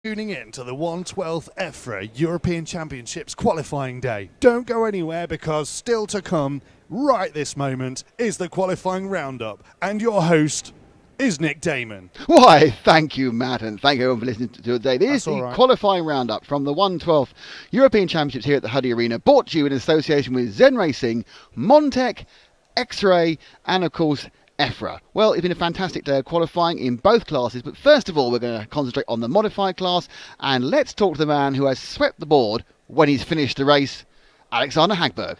Tuning in to the 112th EFRA European Championships qualifying day. Don't go anywhere because still to come, right this moment, is the qualifying roundup. And your host is Nick Damon. Why, thank you, Matt, and thank you everyone for listening to today. This is the right. qualifying roundup from the 112th European Championships here at the Huddy Arena, brought to you in association with Zen Racing, Montec, X-Ray, and of course, EFRA. Well, it's been a fantastic day of qualifying in both classes, but first of all, we're going to concentrate on the modified class, and let's talk to the man who has swept the board when he's finished the race, Alexander Hagberg.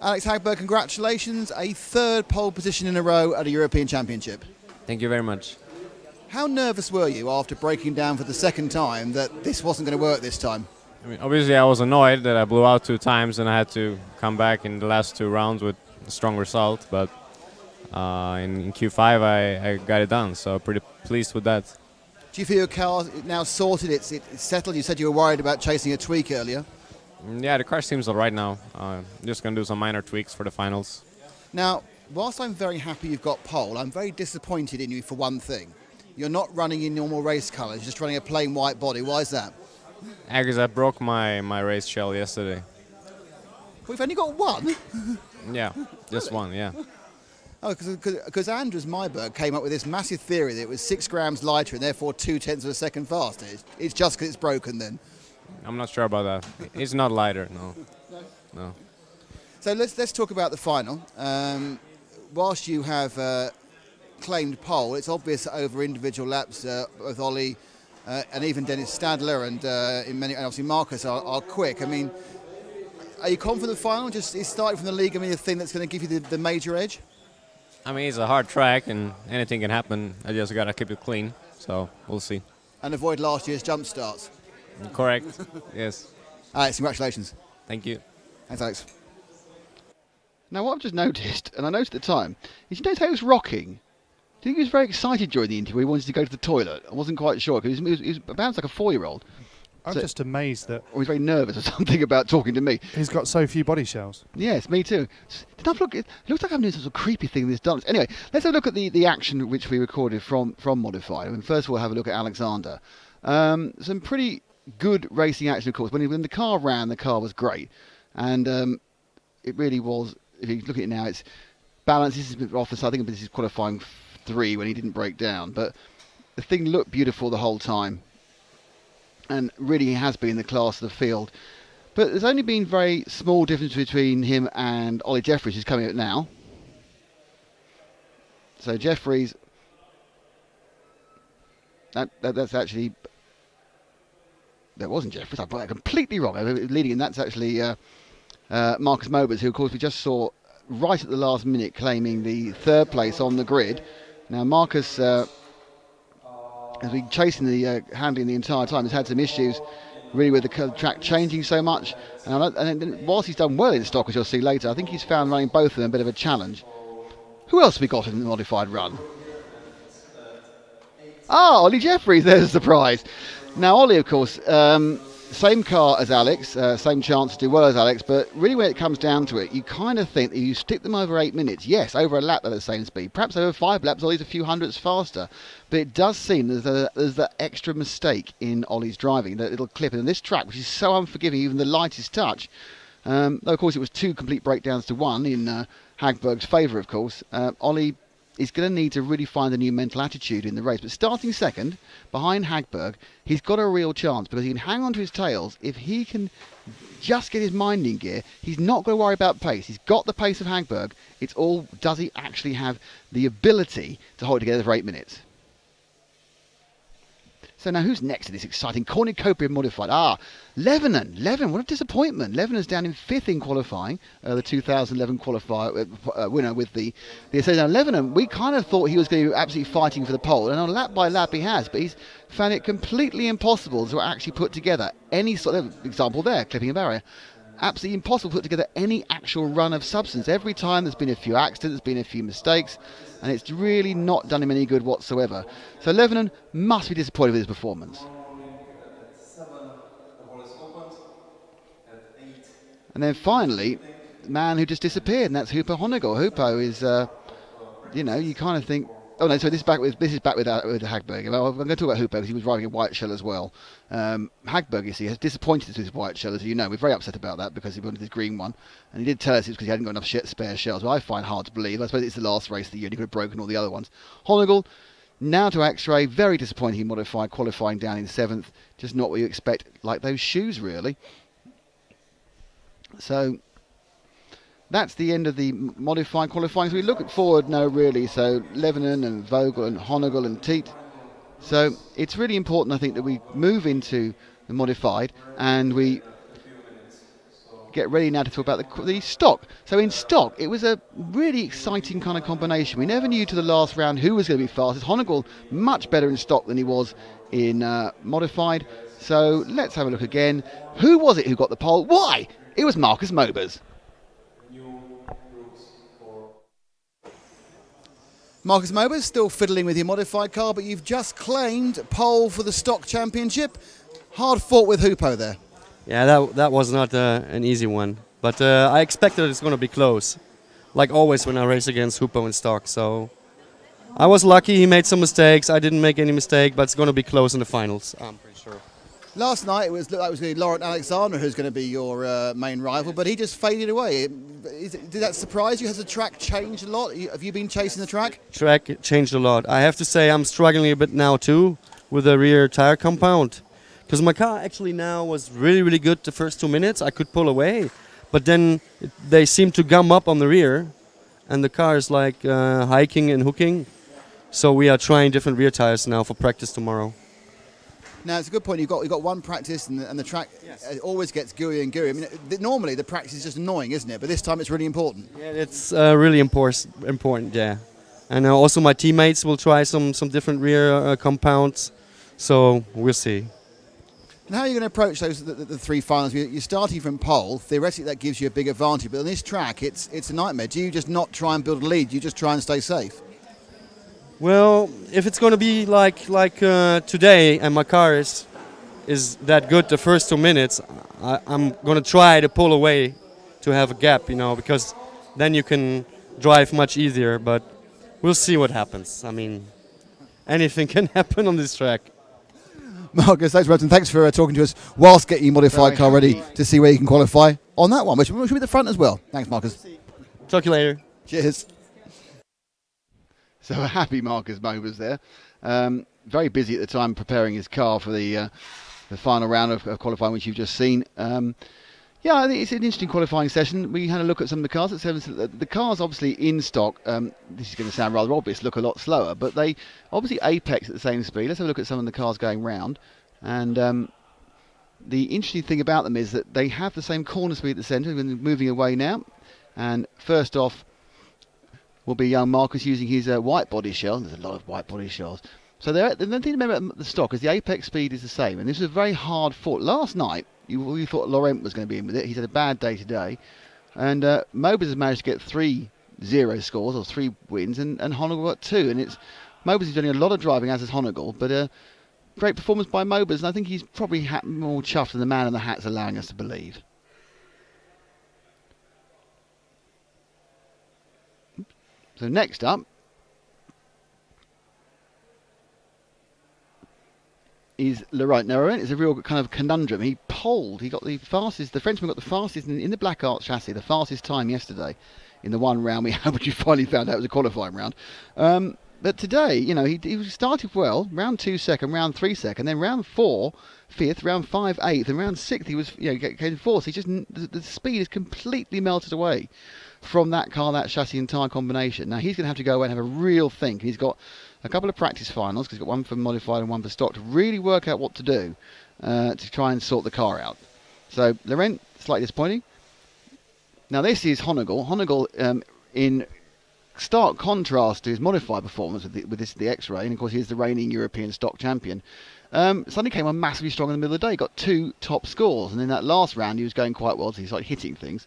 Alex Hagberg, congratulations, a third pole position in a row at a European Championship. Thank you very much. How nervous were you after breaking down for the second time that this wasn't going to work this time? I mean, obviously I was annoyed that I blew out 2 times and I had to come back in the last 2 rounds with a strong result, but in Q5 I got it done, so pretty pleased with that. Do you feel your car is now sorted, it's settled? You said you were worried about chasing a tweak earlier. Yeah, the car seems all right now. Just going to do some minor tweaks for the finals. Now, whilst I'm very happy you've got pole, I'm very disappointed in you for one thing. You're not running in normal race colours, you're just running a plain white body. Why is that? Because I broke my race shell yesterday. We've only got one? Yeah, just one, yeah. Oh, because Andres Myberg came up with this massive theory that it was 6 grams lighter and therefore 0.2 of a second faster. It's just because it's broken then. I'm not sure about that. It's not lighter, no. So let's talk about the final. Whilst you have claimed pole, it's obvious over individual laps with Ollie and even Dennis Stadler and obviously Marcus are quick. I mean, are you confident the final? Just is starting from the league, I mean, the thing that's going to give you the major edge? I mean, it's a hard track and anything can happen. I just got to keep it clean, so we'll see. And avoid last year's jump starts. Correct, yes. Alex, congratulations. Thank you. Thanks, Alex. Now, what I've just noticed, and I noticed at the time, is you notice how he was rocking? Do you think he was very excited during the interview? He wanted to go to the toilet. I wasn't quite sure, because he was about like a 4-year-old. I'm just amazed that... Or he's very nervous or something about talking to me. He's got so few body shells. Yes, me too. It looks like I'm doing some sort of creepy thing in this dance. Anyway, let's have a look at the action which we recorded from Modified. I mean, first of all, have a look at Alexander. Some pretty good racing action, of course. When the car ran, the car was great. And it really was, if you look at it now, it's balanced. This is off the side. I think this is qualifying 3 when he didn't break down. But the thing looked beautiful the whole time. And really has been the class of the field. But there's only been very small difference between him and Ollie Jeffries, who's coming up now. So Jeffries, that's actually, that wasn't Jeffries, I got that completely wrong. Leading in, that's actually Marcus Mobers, who of course we just saw right at the last minute claiming the 3rd place on the grid. Now Marcus has been chasing the handling the entire time. He's had some issues really with the track changing so much. And whilst he's done well in stock, as you'll see later, I think he's found running both of them a bit of a challenge. Who else have we got in the modified run? Ollie Jeffries, there's a surprise. Now Ollie, of course, same car as Alex, same chance to do well as Alex, but really when it comes down to it, you kind of think that you stick them over 8 minutes. Yes, over a lap at the same speed. Perhaps over 5 laps, Ollie's a few hundredths faster. But it does seem there's that extra mistake in Ollie's driving, that little clip. And this track, which is so unforgiving, even the lightest touch, though of course it was 2 complete breakdowns to 1 in Hagberg's favour, of course, Ollie is going to need to really find a new mental attitude in the race. But starting second, behind Hagberg, he's got a real chance because he can hang on to his tails. If he can just get his mind in gear, he's not going to worry about pace. He's got the pace of Hagberg. It's all, does he actually have the ability to hold it together for 8 minutes? So now who's next in this exciting cornucopia modified? Levenen. Levenen, what a disappointment. Levenen's down in 5th in qualifying, the 2011 qualifier winner with the Now Levenen, we kind of thought he was going to be absolutely fighting for the pole, and on lap by lap he has, but he's found it completely impossible to actually put together any sort of example there, clipping a barrier. Absolutely impossible to put together any actual run of substance. Every time there's been a few accidents, there's been a few mistakes, and it's really not done him any good whatsoever. So Levenen must be disappointed with his performance. And then finally, the man who just disappeared, and that's Hooper Honegor. Hooper is, you kind of think Oh no, so this is back with Hagberg. Well, I'm going to talk about Hooper because he was riding a white shell as well. Hagberg, you see, has disappointed with his white shell, as you know. We're very upset about that because he wanted his green one, and he did tell us it's because he hadn't got enough spare shells. Well, I find hard to believe. I suppose it's the last race of the year, and he could have broken all the other ones. Honegal, now to X-Ray, very disappointing. He modified, qualifying down in 7th, just not what you expect, like those shoes really. So that's the end of the modified qualifying. So we look forward now, really. So Lebanon and Vogel and Honegal and Teat. So it's really important, I think, that we move into the modified and we get ready now to talk about the stock. So in stock, it was a really exciting kind of combination. We never knew to the last round who was going to be fastest. Honegal much better in stock than he was in modified. So let's have a look again. Who was it who got the pole? Why? It was Marcus Mobers. Marcus Mobers still fiddling with your modified car, but you've just claimed pole for the stock championship. Hard fought with Hoopo there. Yeah, that was not an easy one, but I expected it's going to be close, like always when I race against Hoopo in stock. So I was lucky. He made some mistakes. I didn't make any mistake, but it's going to be close in the finals, I'm pretty sure. Last night it looked like it was going to be Laurent Alexander who's going to be your main rival, but he just faded away. Did that surprise you? Has the track changed a lot? Have you been chasing the track? Track changed a lot. I have to say I'm struggling a bit now too with the rear tire compound, because my car actually now was really, really good the first 2 minutes. I could pull away, but then they seem to gum up on the rear, and the car is like hiking and hooking. So we are trying different rear tires now for practice tomorrow. Now, it's a good point. You've got one practice, and the track always gets gooey and gooey. I mean, normally the practice is just annoying, isn't it? But this time it's really important. Yeah, it's really important, yeah. And also my teammates will try some different rear compounds, so we'll see. And how are you going to approach those the three finals? You're starting from pole. Theoretically, that gives you a big advantage. But on this track, it's a nightmare. Do you just not try and build a lead? Do you just try and stay safe? Well, if it's going to be like today, and my car is that good the first 2 minutes, I'm going to try to pull away to have a gap, you know, because then you can drive much easier. But we'll see what happens. I mean, anything can happen on this track. Marcus, thanks, Robertson. Thanks for talking to us whilst getting your modified car ready to see where you can qualify on that one, which should be at the front as well. Thanks, Marcus. Talk to you later. Cheers. So a happy Marcus Mobers there. Very busy at the time preparing his car for the final round of qualifying, which you've just seen. Yeah, I think it's an interesting qualifying session. We had a look at some of the cars. The cars, obviously in stock, this is going to sound rather obvious, look a lot slower, but they obviously apex at the same speed. Let's have a look at some of the cars going round. And the interesting thing about them is that they have the same corner speed at the centre. We're moving away now. And first off will be young Marcus using his white body shell. There's a lot of white body shells. So the thing to remember about the stock is the apex speed is the same. And this was a very hard fought. Last night, we thought Laurent was going to be in with it. He's had a bad day today. And Mobers has managed to get 3 0 scores, or 3 wins, and Honegal got 2. And Mobers is doing a lot of driving, as is Honegal. But great performance by Mobers. And I think he's probably more chuffed than the man in the hat's allowing us to believe. So next up is Laurent. Now Laurent is a real kind of conundrum. He poled. He got the fastest. The Frenchman got the fastest in the Black Arts chassis. The fastest time yesterday in the one round we had, which you finally found out was a qualifying round. But today, you know, he started well. Round 2 second, round 3 second, then round 4 fifth, round 5 eighth, and round 6th he was, you know, came fourth. He just the speed is completely melted away from that car, that chassis and tyre combination. Now he's going to have to go away and have a real think. He's got a couple of practice finals, because he's got one for modified and one for stock, to really work out what to do to try and sort the car out. So Laurent, slightly disappointing. Now this is Honegal. Honegal, in stark contrast to his modified performance with the X-Ray, and of course he's the reigning European stock champion. Suddenly came on massively strong in the middle of the day, got 2 top scores, and in that last round he was going quite well, so he started hitting things.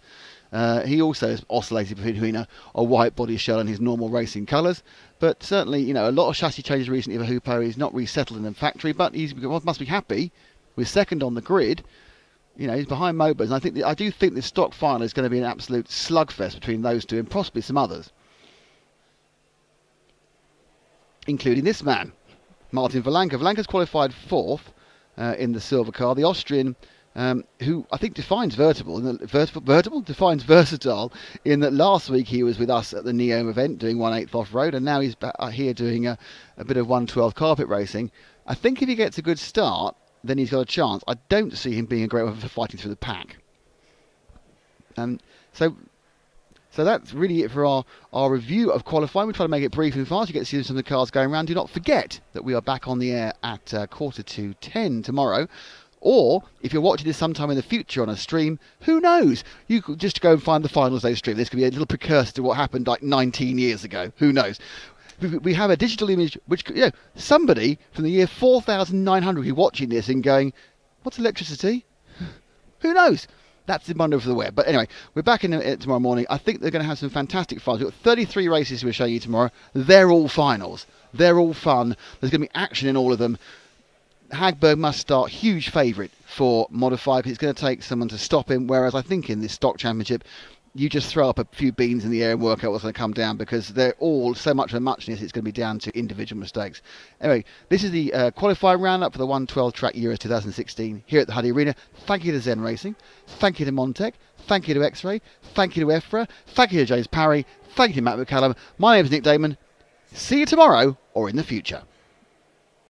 He also has oscillated between a white body shell and his normal racing colours, but certainly, you know, a lot of chassis changes recently for Hoopo. He's not resettled in the factory, but he must be happy with second on the grid. You know, he's behind Mobers, and I do think this stock final is going to be an absolute slugfest between those two and possibly some others. including this man, Martin Valanka. Valanka's qualified 4th in the silver car. The Austrian, who I think defines defines versatile, in that last week he was with us at the Neo event doing 1/8 off-road, and now he's here doing a bit of 1/12 carpet racing. I think if he gets a good start, then he's got a chance. I don't see him being a great one for fighting through the pack. So that's really it for our review of qualifying. We try to make it brief and fast. You get to see some of the cars going around. Do not forget that we are back on the air at 9:45 tomorrow. Or, if you're watching this sometime in the future on a stream, who knows? You could just go and find the Finals Day stream. This could be a little precursor to what happened like 19 years ago. Who knows? We have a digital image which, somebody from the year 4900 will be watching this and going, what's electricity? Who knows? That's the wonder for the web. But anyway, we're back in tomorrow morning. I think they're going to have some fantastic fun. We've got 33 races we'll show you tomorrow. They're all finals. They're all fun. There's going to be action in all of them. Hagberg must start, huge favourite for Modify, because it's going to take someone to stop him, whereas I think in this stock championship, you just throw up a few beans in the air and work out what's going to come down, because they're all so much of a muchness, it's going to be down to individual mistakes. Anyway, this is the qualifying roundup for the 112 Track Euros 2016 here at the Huddy Arena. Thank you to Zen Racing, thank you to Montec, thank you to X-Ray, thank you to EFRA, thank you to James Parry, thank you to Matt McCallum. My name is Nick Damon. See you tomorrow or in the future.